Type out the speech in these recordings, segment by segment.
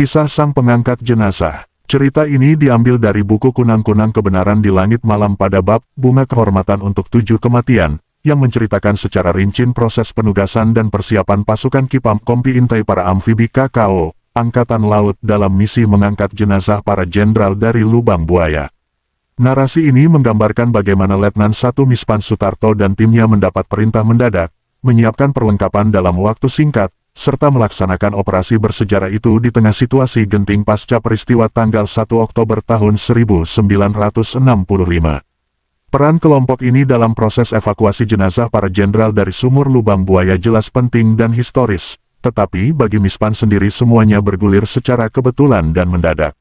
Kisah Sang Pengangkat Jenazah. Cerita ini diambil dari buku Kunang-Kunang Kebenaran di Langit Malam pada bab Bunga Kehormatan untuk 7 Kematian, yang menceritakan secara rinci proses penugasan dan persiapan pasukan Kipam Kompi Intai para amfibi KKO, Angkatan Laut dalam misi mengangkat jenazah para jenderal dari lubang buaya. Narasi ini menggambarkan bagaimana Letnan 1 Mispan Sutarto dan timnya mendapat perintah mendadak, menyiapkan perlengkapan dalam waktu singkat, serta melaksanakan operasi bersejarah itu di tengah situasi genting pasca peristiwa tanggal 1 Oktober tahun 1965. Peran kelompok ini dalam proses evakuasi jenazah para jenderal dari sumur lubang buaya jelas penting dan historis, tetapi bagi Mispan sendiri semuanya bergulir secara kebetulan dan mendadak.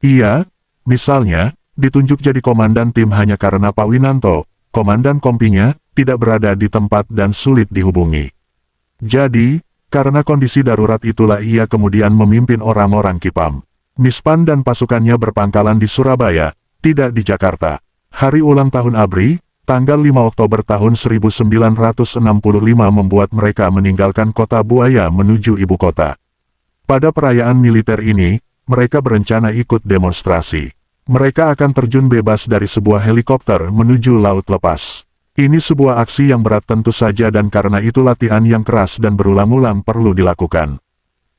Ia, misalnya, ditunjuk jadi komandan tim hanya karena Pak Winanto, komandan kompinya, tidak berada di tempat dan sulit dihubungi. Jadi, karena kondisi darurat itulah ia kemudian memimpin orang-orang Kipam. Mispan dan pasukannya berpangkalan di Surabaya, tidak di Jakarta. Hari ulang tahun ABRI, tanggal 5 Oktober tahun 1965 membuat mereka meninggalkan kota Buaya menuju ibu kota. Pada perayaan militer ini, mereka berencana ikut demonstrasi. Mereka akan terjun bebas dari sebuah helikopter menuju laut lepas. Ini sebuah aksi yang berat tentu saja dan karena itu latihan yang keras dan berulang-ulang perlu dilakukan.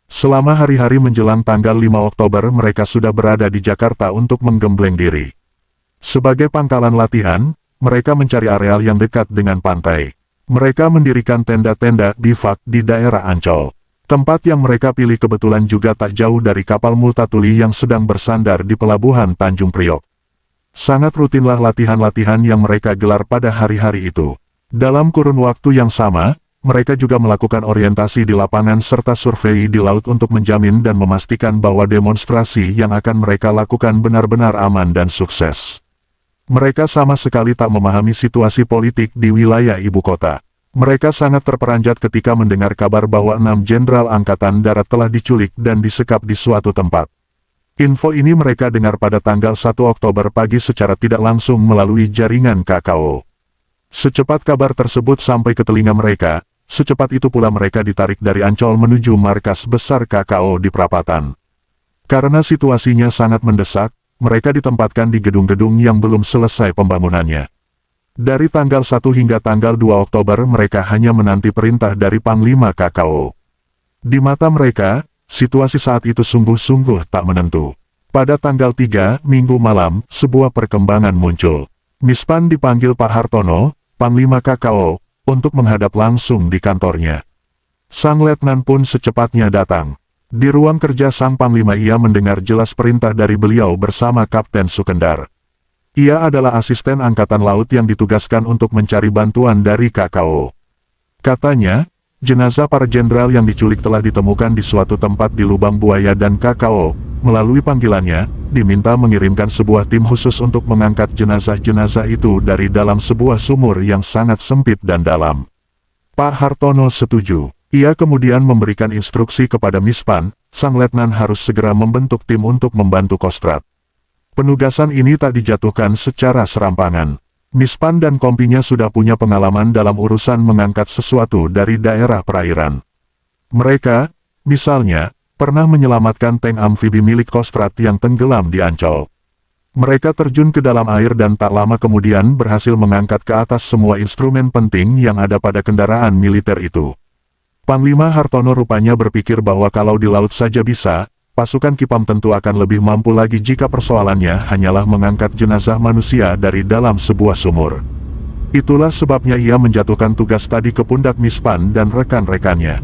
Selama hari-hari menjelang tanggal 5 Oktober mereka sudah berada di Jakarta untuk menggembleng diri. Sebagai pangkalan latihan, mereka mencari areal yang dekat dengan pantai. Mereka mendirikan tenda-tenda bivak di daerah Ancol. Tempat yang mereka pilih kebetulan juga tak jauh dari kapal Multatuli yang sedang bersandar di pelabuhan Tanjung Priok. Sangat rutinlah latihan-latihan yang mereka gelar pada hari-hari itu. Dalam kurun waktu yang sama, mereka juga melakukan orientasi di lapangan serta survei di laut untuk menjamin dan memastikan bahwa demonstrasi yang akan mereka lakukan benar-benar aman dan sukses. Mereka sama sekali tak memahami situasi politik di wilayah ibu kota. Mereka sangat terperanjat ketika mendengar kabar bahwa 6 jenderal angkatan darat telah diculik dan disekap di suatu tempat. Info ini mereka dengar pada tanggal 1 Oktober pagi secara tidak langsung melalui jaringan KKO. Secepat kabar tersebut sampai ke telinga mereka, secepat itu pula mereka ditarik dari Ancol menuju markas besar KKO di perapatan. Karena situasinya sangat mendesak, mereka ditempatkan di gedung-gedung yang belum selesai pembangunannya. Dari tanggal 1 hingga tanggal 2 Oktober mereka hanya menanti perintah dari Panglima KKO. Di mata mereka, situasi saat itu sungguh-sungguh tak menentu. Pada tanggal 3, Minggu malam, sebuah perkembangan muncul. Mispan dipanggil Pak Hartono, Panglima KKO, untuk menghadap langsung di kantornya. Sang Letnan pun secepatnya datang. Di ruang kerja Sang Panglima ia mendengar jelas perintah dari beliau bersama Kapten Sukendar. Ia adalah asisten Angkatan Laut yang ditugaskan untuk mencari bantuan dari KKO. Katanya, jenazah para jenderal yang diculik telah ditemukan di suatu tempat di lubang buaya dan KKO, melalui panggilannya, diminta mengirimkan sebuah tim khusus untuk mengangkat jenazah-jenazah itu dari dalam sebuah sumur yang sangat sempit dan dalam. Pak Hartono setuju. Ia kemudian memberikan instruksi kepada Mispan, Sang Letnan harus segera membentuk tim untuk membantu Kostrad. Penugasan ini tak dijatuhkan secara serampangan. Mispan dan kompinya sudah punya pengalaman dalam urusan mengangkat sesuatu dari daerah perairan. Mereka, misalnya, pernah menyelamatkan tank amfibi milik Kostrad yang tenggelam di Ancol. Mereka terjun ke dalam air dan tak lama kemudian berhasil mengangkat ke atas semua instrumen penting yang ada pada kendaraan militer itu. Panglima Hartono rupanya berpikir bahwa kalau di laut saja bisa, pasukan Kipam tentu akan lebih mampu lagi jika persoalannya hanyalah mengangkat jenazah manusia dari dalam sebuah sumur. Itulah sebabnya ia menjatuhkan tugas tadi ke pundak Mispan dan rekan-rekannya.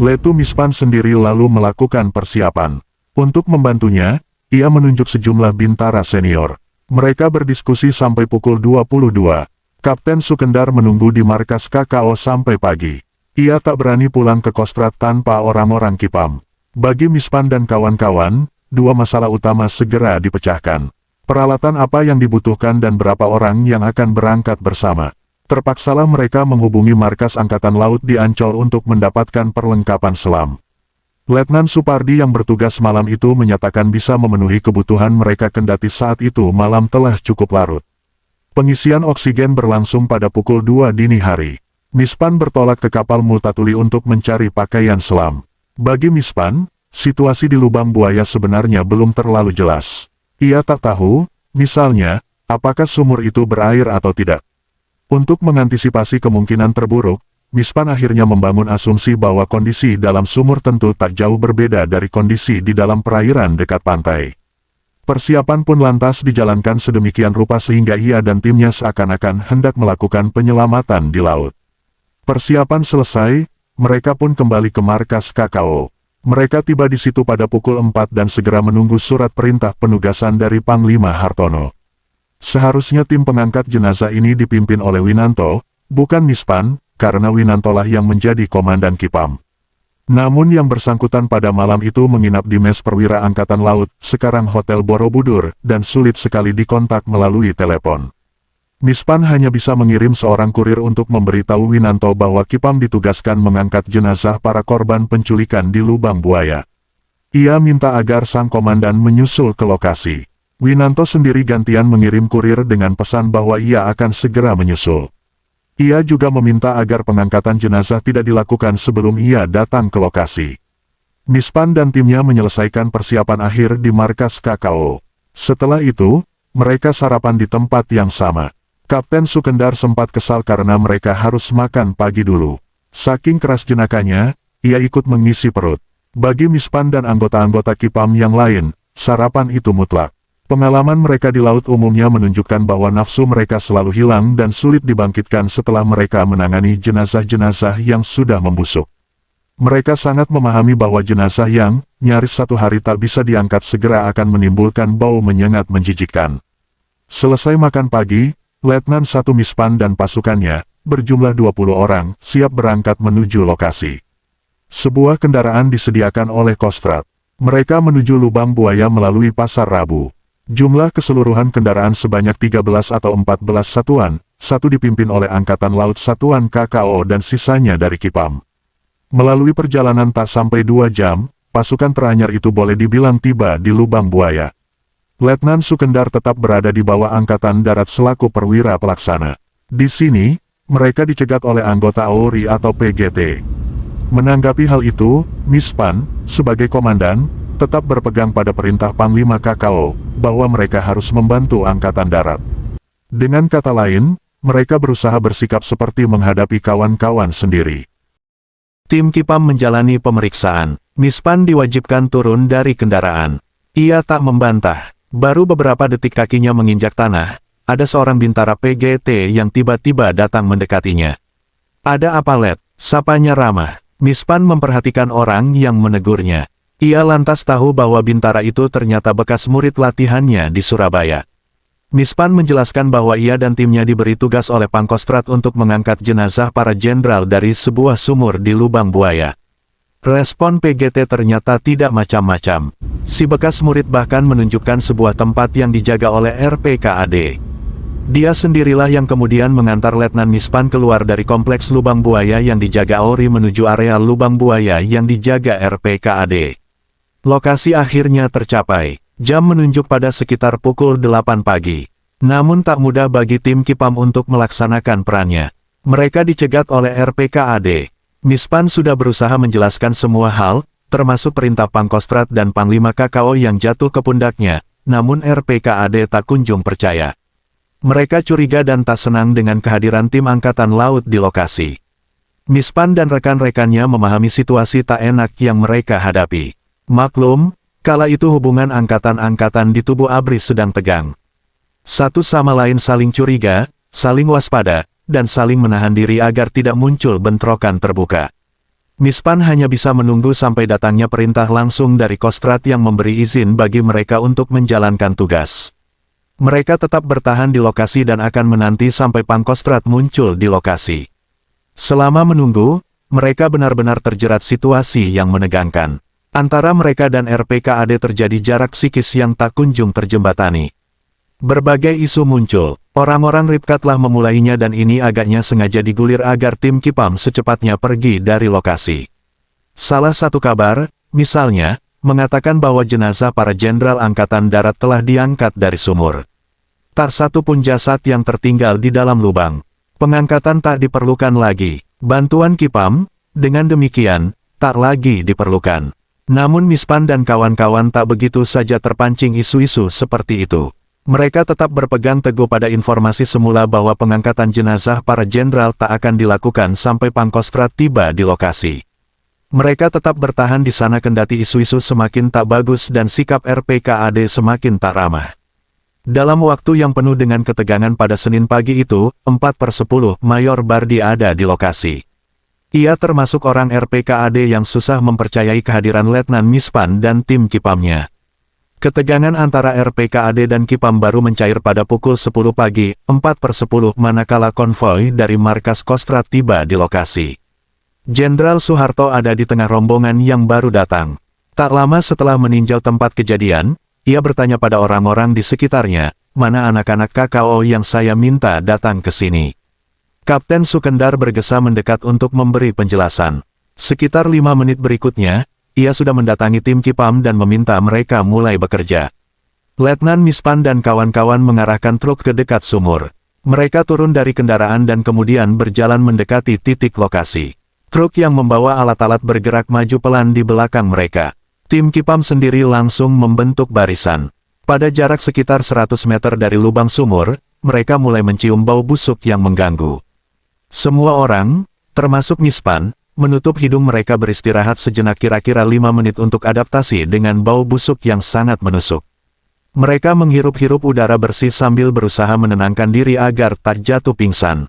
Letu Mispan sendiri lalu melakukan persiapan. Untuk membantunya, ia menunjuk sejumlah bintara senior. Mereka berdiskusi sampai pukul 22. Kapten Sukendar menunggu di markas KKO sampai pagi. Ia tak berani pulang ke Kostrad tanpa orang-orang Kipam. Bagi Mispan dan kawan-kawan, dua masalah utama segera dipecahkan. Peralatan apa yang dibutuhkan dan berapa orang yang akan berangkat bersama. Terpaksalah mereka menghubungi markas Angkatan Laut di Ancol untuk mendapatkan perlengkapan selam. Letnan Supardi yang bertugas malam itu menyatakan bisa memenuhi kebutuhan mereka kendati saat itu malam telah cukup larut. Pengisian oksigen berlangsung pada pukul 2 dini hari. Mispan bertolak ke kapal Multatuli untuk mencari pakaian selam. Bagi Mispan, situasi di lubang buaya sebenarnya belum terlalu jelas. Ia tak tahu, misalnya, apakah sumur itu berair atau tidak. Untuk mengantisipasi kemungkinan terburuk, Mispan akhirnya membangun asumsi bahwa kondisi dalam sumur tentu tak jauh berbeda dari kondisi di dalam perairan dekat pantai. Persiapan pun lantas dijalankan sedemikian rupa sehingga ia dan timnya seakan-akan hendak melakukan penyelamatan di laut. Persiapan selesai, mereka pun kembali ke markas KKO. Mereka tiba di situ pada pukul 4 dan segera menunggu surat perintah penugasan dari Panglima Hartono. Seharusnya tim pengangkat jenazah ini dipimpin oleh Winanto, bukan Mispan, karena Winantolah yang menjadi komandan Kipam. Namun yang bersangkutan pada malam itu menginap di mes perwira Angkatan Laut, sekarang Hotel Borobudur, dan sulit sekali dikontak melalui telepon. Mispan hanya bisa mengirim seorang kurir untuk memberitahu Winanto bahwa Kipam ditugaskan mengangkat jenazah para korban penculikan di lubang buaya. Ia minta agar sang komandan menyusul ke lokasi. Winanto sendiri gantian mengirim kurir dengan pesan bahwa ia akan segera menyusul. Ia juga meminta agar pengangkatan jenazah tidak dilakukan sebelum ia datang ke lokasi. Mispan dan timnya menyelesaikan persiapan akhir di markas KKO. Setelah itu, mereka sarapan di tempat yang sama. Kapten Sukendar sempat kesal karena mereka harus makan pagi dulu. Saking keras jenakanya, ia ikut mengisi perut. Bagi Mispan dan anggota-anggota Kipam yang lain, sarapan itu mutlak. Pengalaman mereka di laut umumnya menunjukkan bahwa nafsu mereka selalu hilang dan sulit dibangkitkan setelah mereka menangani jenazah-jenazah yang sudah membusuk. Mereka sangat memahami bahwa jenazah yang nyaris satu hari tak bisa diangkat segera akan menimbulkan bau menyengat menjijikkan. Selesai makan pagi, Letnan 1 Mispan dan pasukannya, berjumlah 20 orang, siap berangkat menuju lokasi. Sebuah kendaraan disediakan oleh Kostrad. Mereka menuju lubang buaya melalui Pasar Rabu. Jumlah keseluruhan kendaraan sebanyak 13 atau 14 satuan, satu dipimpin oleh Angkatan Laut Satuan KKO dan sisanya dari Kipam. Melalui perjalanan tak sampai 2 jam, pasukan teranyar itu boleh dibilang tiba di lubang buaya. Letnan Sukendar tetap berada di bawah Angkatan Darat selaku perwira pelaksana. Di sini, mereka dicegat oleh anggota AORI atau PGT. Menanggapi hal itu, Mispan, sebagai komandan, tetap berpegang pada perintah Panglima KKO, bahwa mereka harus membantu Angkatan Darat. Dengan kata lain, mereka berusaha bersikap seperti menghadapi kawan-kawan sendiri. Tim Kipam menjalani pemeriksaan. Mispan diwajibkan turun dari kendaraan. Ia tak membantah. Baru beberapa detik kakinya menginjak tanah, ada seorang bintara PGT yang tiba-tiba datang mendekatinya. "Ada apa, Let?" sapanya ramah. Mispan memperhatikan orang yang menegurnya. Ia lantas tahu bahwa bintara itu ternyata bekas murid latihannya di Surabaya. Mispan menjelaskan bahwa ia dan timnya diberi tugas oleh Pangkostrat untuk mengangkat jenazah para jenderal dari sebuah sumur di lubang buaya. Respon PGT ternyata tidak macam-macam. Si bekas murid bahkan menunjukkan sebuah tempat yang dijaga oleh RPKAD. Dia sendirilah yang kemudian mengantar Letnan Mispan keluar dari kompleks lubang buaya yang dijaga AORI menuju area lubang buaya yang dijaga RPKAD. Lokasi akhirnya tercapai. Jam menunjuk pada sekitar pukul 8 pagi. Namun tak mudah bagi tim Kipam untuk melaksanakan perannya. Mereka dicegat oleh RPKAD. Mispan sudah berusaha menjelaskan semua hal, termasuk perintah Pangkostrat dan Panglima KKO yang jatuh ke pundaknya, namun RPKAD tak kunjung percaya. Mereka curiga dan tak senang dengan kehadiran tim Angkatan Laut di lokasi. Mispan dan rekan-rekannya memahami situasi tak enak yang mereka hadapi. Maklum, kala itu hubungan angkatan-angkatan di tubuh ABRI sedang tegang. Satu sama lain saling curiga, saling waspada, dan saling menahan diri agar tidak muncul bentrokan terbuka. Mispan hanya bisa menunggu sampai datangnya perintah langsung dari Kostrad yang memberi izin bagi mereka untuk menjalankan tugas. Mereka tetap bertahan di lokasi dan akan menanti sampai Pangkostrat muncul di lokasi. Selama menunggu, mereka benar-benar terjerat situasi yang menegangkan. Antara mereka dan RPKAD terjadi jarak psikis yang tak kunjung terjembatani. Berbagai isu muncul, orang-orang Ripka telah memulainya dan ini agaknya sengaja digulir agar tim Kipam secepatnya pergi dari lokasi. Salah satu kabar, misalnya, mengatakan bahwa jenazah para jenderal Angkatan Darat telah diangkat dari sumur. Tak satu pun jasad yang tertinggal di dalam lubang. Pengangkatan tak diperlukan lagi. Bantuan Kipam, dengan demikian, tak lagi diperlukan. Namun Mispan dan kawan-kawan tak begitu saja terpancing isu-isu seperti itu. Mereka tetap berpegang teguh pada informasi semula bahwa pengangkatan jenazah para jenderal tak akan dilakukan sampai Pangkostrat tiba di lokasi. Mereka tetap bertahan di sana kendati isu-isu semakin tak bagus dan sikap RPKAD semakin tak ramah. Dalam waktu yang penuh dengan ketegangan pada Senin pagi itu, 4/10 Mayor Bardi ada di lokasi. Ia termasuk orang RPKAD yang susah mempercayai kehadiran Letnan Mispan dan tim Kipamnya. Ketegangan antara RPKAD dan Kipam baru mencair pada pukul 10 pagi, 4/10 manakala konvoi dari markas Kostrat tiba di lokasi. Jenderal Soeharto ada di tengah rombongan yang baru datang. Tak lama setelah meninjau tempat kejadian, ia bertanya pada orang-orang di sekitarnya, "Mana anak-anak KKO yang saya minta datang ke sini?" Kapten Sukendar bergesa mendekat untuk memberi penjelasan. Sekitar 5 menit berikutnya, ia sudah mendatangi tim Kipam dan meminta mereka mulai bekerja. Letnan Mispan dan kawan-kawan mengarahkan truk ke dekat sumur. Mereka turun dari kendaraan dan kemudian berjalan mendekati titik lokasi. Truk yang membawa alat-alat bergerak maju pelan di belakang mereka. Tim Kipam sendiri langsung membentuk barisan. Pada jarak sekitar 100 meter dari lubang sumur, mereka mulai mencium bau busuk yang mengganggu. Semua orang, termasuk Mispan, menutup hidung mereka beristirahat sejenak kira-kira 5 menit untuk adaptasi dengan bau busuk yang sangat menusuk. Mereka menghirup-hirup udara bersih sambil berusaha menenangkan diri agar tak jatuh pingsan.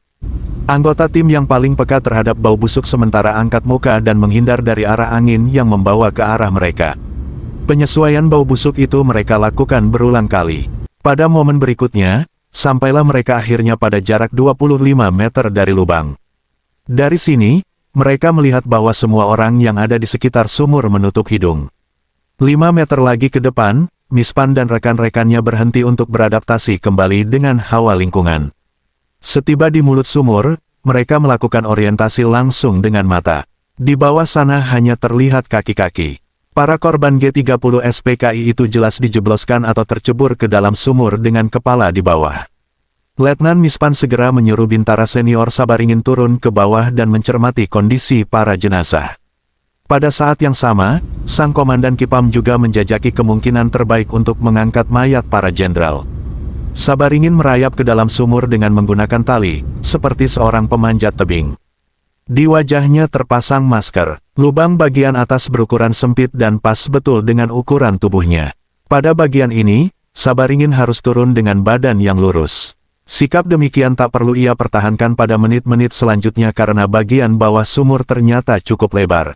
Anggota tim yang paling peka terhadap bau busuk sementara angkat muka dan menghindar dari arah angin yang membawa ke arah mereka. Penyesuaian bau busuk itu mereka lakukan berulang kali. Pada momen berikutnya, sampailah mereka akhirnya pada jarak 25 meter dari lubang. Dari sini, mereka melihat bahwa semua orang yang ada di sekitar sumur menutup hidung. 5 meter lagi ke depan, Mispan dan rekan-rekannya berhenti untuk beradaptasi kembali dengan hawa lingkungan. Setiba di mulut sumur, mereka melakukan orientasi langsung dengan mata. Di bawah sana hanya terlihat kaki-kaki. Para korban G30 SPKI itu jelas dijebloskan atau tercebur ke dalam sumur dengan kepala di bawah. Letnan Mispan segera menyuruh Bintara Senior Sabaringin turun ke bawah dan mencermati kondisi para jenazah. Pada saat yang sama, sang komandan Kipam juga menjajaki kemungkinan terbaik untuk mengangkat mayat para jenderal. Sabaringin merayap ke dalam sumur dengan menggunakan tali, seperti seorang pemanjat tebing. Di wajahnya terpasang masker. Lubang bagian atas berukuran sempit dan pas betul dengan ukuran tubuhnya. Pada bagian ini, Sabaringin harus turun dengan badan yang lurus. Sikap demikian tak perlu ia pertahankan pada menit-menit selanjutnya karena bagian bawah sumur ternyata cukup lebar.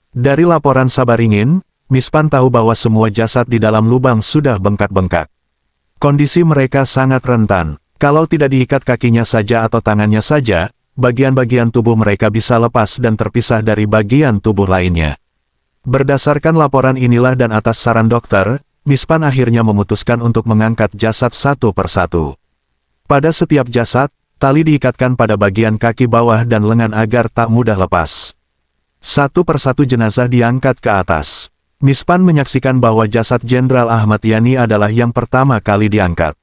Dari laporan Sabaringin, Mispan tahu bahwa semua jasad di dalam lubang sudah bengkak-bengkak. Kondisi mereka sangat rentan. Kalau tidak diikat kakinya saja atau tangannya saja, bagian-bagian tubuh mereka bisa lepas dan terpisah dari bagian tubuh lainnya. Berdasarkan laporan inilah dan atas saran dokter, Mispan akhirnya memutuskan untuk mengangkat jasad satu persatu. Pada setiap jasad, tali diikatkan pada bagian kaki bawah dan lengan agar tak mudah lepas. Satu persatu jenazah diangkat ke atas. Mispan menyaksikan bahwa jasad Jenderal Ahmad Yani adalah yang pertama kali diangkat.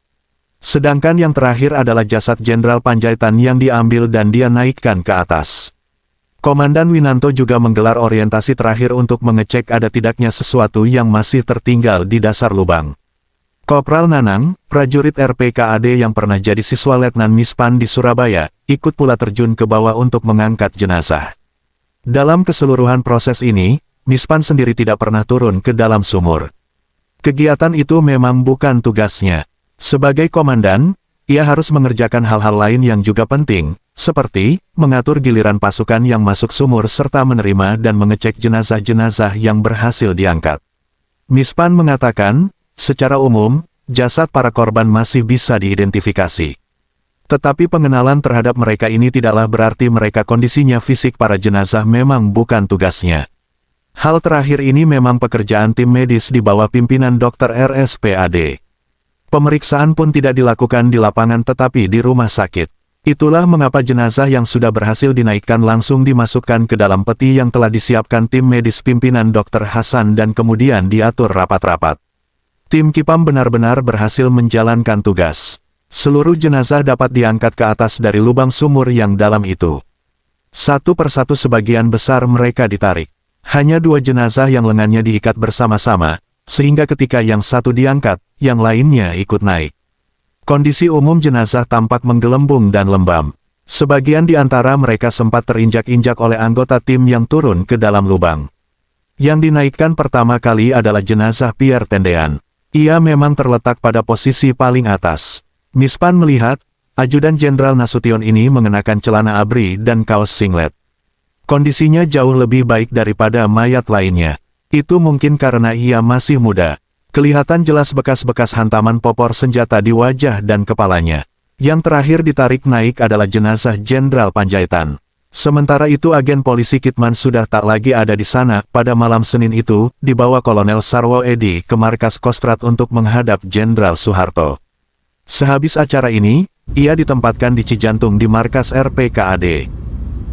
Sedangkan yang terakhir adalah jasad Jenderal Panjaitan yang diambil dan dia naikkan ke atas. Komandan Winanto juga menggelar orientasi terakhir untuk mengecek ada tidaknya sesuatu yang masih tertinggal di dasar lubang. Kopral Nanang, prajurit RPKAD yang pernah jadi siswa Letnan Mispan di Surabaya, ikut pula terjun ke bawah untuk mengangkat jenazah. Dalam keseluruhan proses ini, Mispan sendiri tidak pernah turun ke dalam sumur. Kegiatan itu memang bukan tugasnya. Sebagai komandan, ia harus mengerjakan hal-hal lain yang juga penting, seperti mengatur giliran pasukan yang masuk sumur serta menerima dan mengecek jenazah-jenazah yang berhasil diangkat. Mispan mengatakan, secara umum, jasad para korban masih bisa diidentifikasi. Tetapi pengenalan terhadap mereka ini tidaklah berarti mereka kondisinya fisik para jenazah memang bukan tugasnya. Hal terakhir ini memang pekerjaan tim medis di bawah pimpinan Dr. RSPAD. Pemeriksaan pun tidak dilakukan di lapangan tetapi di rumah sakit. Itulah mengapa jenazah yang sudah berhasil dinaikkan langsung dimasukkan ke dalam peti yang telah disiapkan tim medis pimpinan Dr. Hasan dan kemudian diatur rapat-rapat. Tim Kipam benar-benar berhasil menjalankan tugas. Seluruh jenazah dapat diangkat ke atas dari lubang sumur yang dalam itu. Satu persatu sebagian besar mereka ditarik. Hanya 2 jenazah yang lengannya diikat bersama-sama, sehingga ketika yang satu diangkat, yang lainnya ikut naik. Kondisi umum jenazah tampak menggelembung dan lembam. Sebagian di antara mereka sempat terinjak-injak oleh anggota tim yang turun ke dalam lubang. Yang dinaikkan pertama kali adalah jenazah Pierre Tendean. Ia memang terletak pada posisi paling atas. Mispan melihat, Ajudan Jenderal Nasution ini mengenakan celana ABRI dan kaos singlet. Kondisinya jauh lebih baik daripada mayat lainnya. Itu mungkin karena ia masih muda. Kelihatan jelas bekas-bekas hantaman popor senjata di wajah dan kepalanya. Yang terakhir ditarik naik adalah jenazah Jenderal Panjaitan. Sementara itu agen polisi Kitman sudah tak lagi ada di sana. Pada malam Senin itu, dibawa Kolonel Sarwo Edi ke markas Kostrad untuk menghadap Jenderal Soeharto. Sehabis acara ini, ia ditempatkan di Cijantung di markas RPKAD.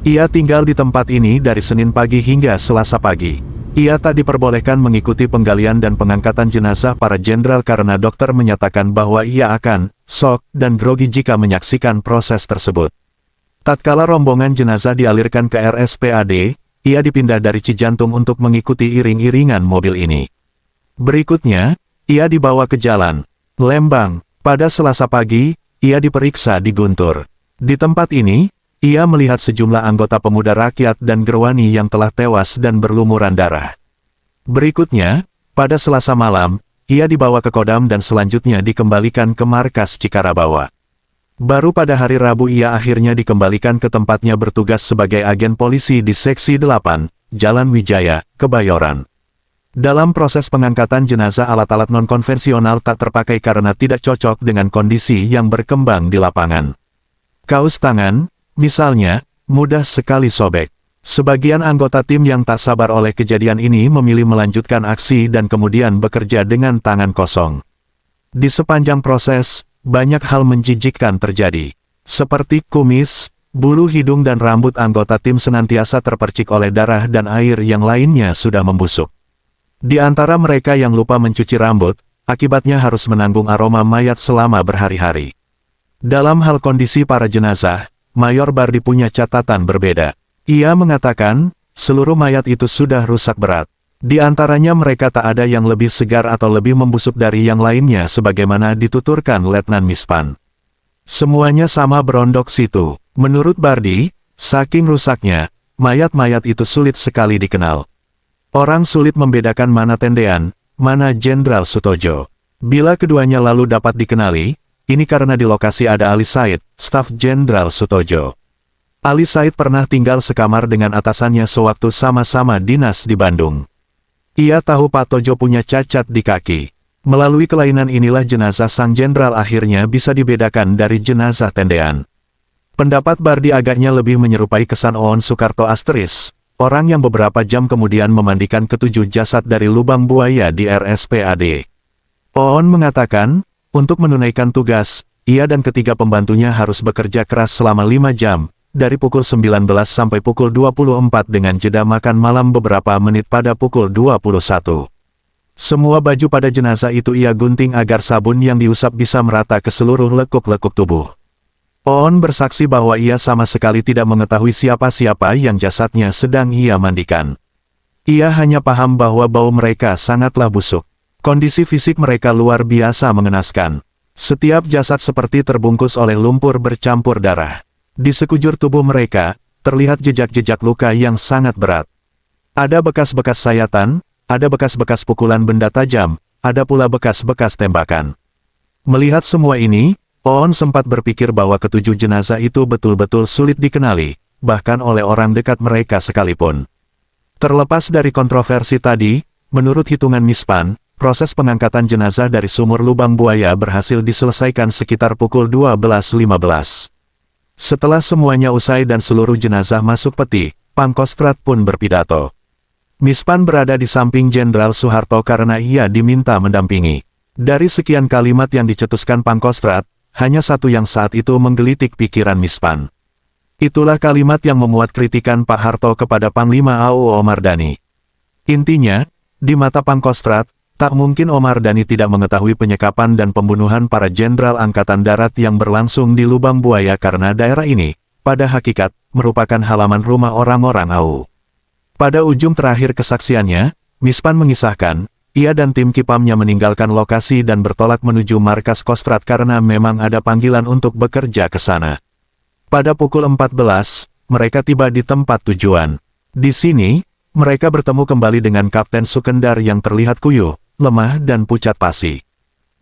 Ia tinggal di tempat ini dari Senin pagi hingga Selasa pagi. Ia tak diperbolehkan mengikuti penggalian dan pengangkatan jenazah para jenderal karena dokter menyatakan bahwa ia akan shock dan grogi jika menyaksikan proses tersebut. Tatkala rombongan jenazah dialirkan ke RSPAD, ia dipindah dari Cijantung untuk mengikuti iring-iringan mobil ini. Berikutnya, ia dibawa ke Jalan Lembang. Pada Selasa pagi, ia diperiksa di Guntur. Di tempat ini, ia melihat sejumlah anggota pemuda rakyat dan gerwani yang telah tewas dan berlumuran darah. Berikutnya, pada Selasa malam, ia dibawa ke Kodam dan selanjutnya dikembalikan ke markas Cikarabawa. Baru pada hari Rabu ia akhirnya dikembalikan ke tempatnya bertugas sebagai agen polisi di Seksi 8, Jalan Wijaya, Kebayoran. Dalam proses pengangkatan jenazah alat-alat non-konvensional tak terpakai karena tidak cocok dengan kondisi yang berkembang di lapangan. Kaos tangan, misalnya, mudah sekali sobek. Sebagian anggota tim yang tak sabar oleh kejadian ini memilih melanjutkan aksi dan kemudian bekerja dengan tangan kosong. Di sepanjang proses, banyak hal menjijikkan terjadi. Seperti kumis, bulu hidung dan rambut anggota tim senantiasa terpercik oleh darah dan air yang lainnya sudah membusuk. Di antara mereka yang lupa mencuci rambut, akibatnya harus menanggung aroma mayat selama berhari-hari. Dalam hal kondisi para jenazah, Mayor Bardi punya catatan berbeda. Ia mengatakan, seluruh mayat itu sudah rusak berat. Di antaranya mereka tak ada yang lebih segar atau lebih membusuk dari yang lainnya sebagaimana dituturkan Letnan Mispan. Semuanya sama berondok situ. Menurut Bardi, saking rusaknya, mayat-mayat itu sulit sekali dikenal. Orang sulit membedakan mana Tendean, mana Jenderal Sutojo. Bila keduanya lalu dapat dikenali, ini karena di lokasi ada Ali Said, staf Jenderal Sutojo. Ali Said pernah tinggal sekamar dengan atasannya sewaktu sama-sama dinas di Bandung. Ia tahu Pak Tojo punya cacat di kaki. Melalui kelainan inilah jenazah sang jenderal akhirnya bisa dibedakan dari jenazah Tendean. Pendapat Bardi agaknya lebih menyerupai kesan Oon Soekarto Asteris, orang yang beberapa jam kemudian memandikan ketujuh jasad dari lubang buaya di RSPAD. Oon mengatakan, untuk menunaikan tugas, ia dan ketiga pembantunya harus bekerja keras selama 5 jam, dari pukul 19 sampai pukul 24 dengan jeda makan malam beberapa menit pada pukul 21. Semua baju pada jenazah itu ia gunting agar sabun yang diusap bisa merata ke seluruh lekuk-lekuk tubuh. Oon bersaksi bahwa ia sama sekali tidak mengetahui siapa-siapa yang jasadnya sedang ia mandikan. Ia hanya paham bahwa bau mereka sangatlah busuk. Kondisi fisik mereka luar biasa mengenaskan. Setiap jasad seperti terbungkus oleh lumpur bercampur darah. Di sekujur tubuh mereka, terlihat jejak-jejak luka yang sangat berat. Ada bekas-bekas sayatan, ada bekas-bekas pukulan benda tajam, ada pula bekas-bekas tembakan. Melihat semua ini, Oon sempat berpikir bahwa ketujuh jenazah itu betul-betul sulit dikenali, bahkan oleh orang dekat mereka sekalipun. Terlepas dari kontroversi tadi, menurut hitungan Mispan, proses pengangkatan jenazah dari sumur lubang buaya berhasil diselesaikan sekitar pukul 12.15. Setelah semuanya usai dan seluruh jenazah masuk peti, Pangkostrat pun berpidato. Mispan berada di samping Jenderal Soeharto karena ia diminta mendampingi. Dari sekian kalimat yang dicetuskan Pangkostrat, hanya satu yang saat itu menggelitik pikiran Mispan. Itulah kalimat yang memuat kritikan Pak Harto kepada Panglima AU Omar Dhani. Intinya, di mata Pangkostrat, tak mungkin Omar Dhani tidak mengetahui penyekapan dan pembunuhan para jenderal Angkatan Darat yang berlangsung di Lubang Buaya karena daerah ini, pada hakikat, merupakan halaman rumah orang-orang AU. Pada ujung terakhir kesaksiannya, Mispan mengisahkan, ia dan tim Kipamnya meninggalkan lokasi dan bertolak menuju markas Kostrad karena memang ada panggilan untuk bekerja ke sana. Pada pukul 14, mereka tiba di tempat tujuan. Di sini, mereka bertemu kembali dengan Kapten Sukendar yang terlihat kuyuh, lemah dan pucat pasi.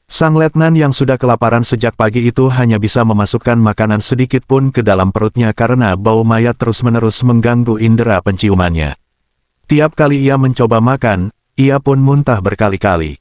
Sang letnan yang sudah kelaparan sejak pagi itu hanya bisa memasukkan makanan sedikit pun ke dalam perutnya karena bau mayat terus-menerus mengganggu indera penciumannya. Tiap kali ia mencoba makan, ia pun muntah berkali-kali.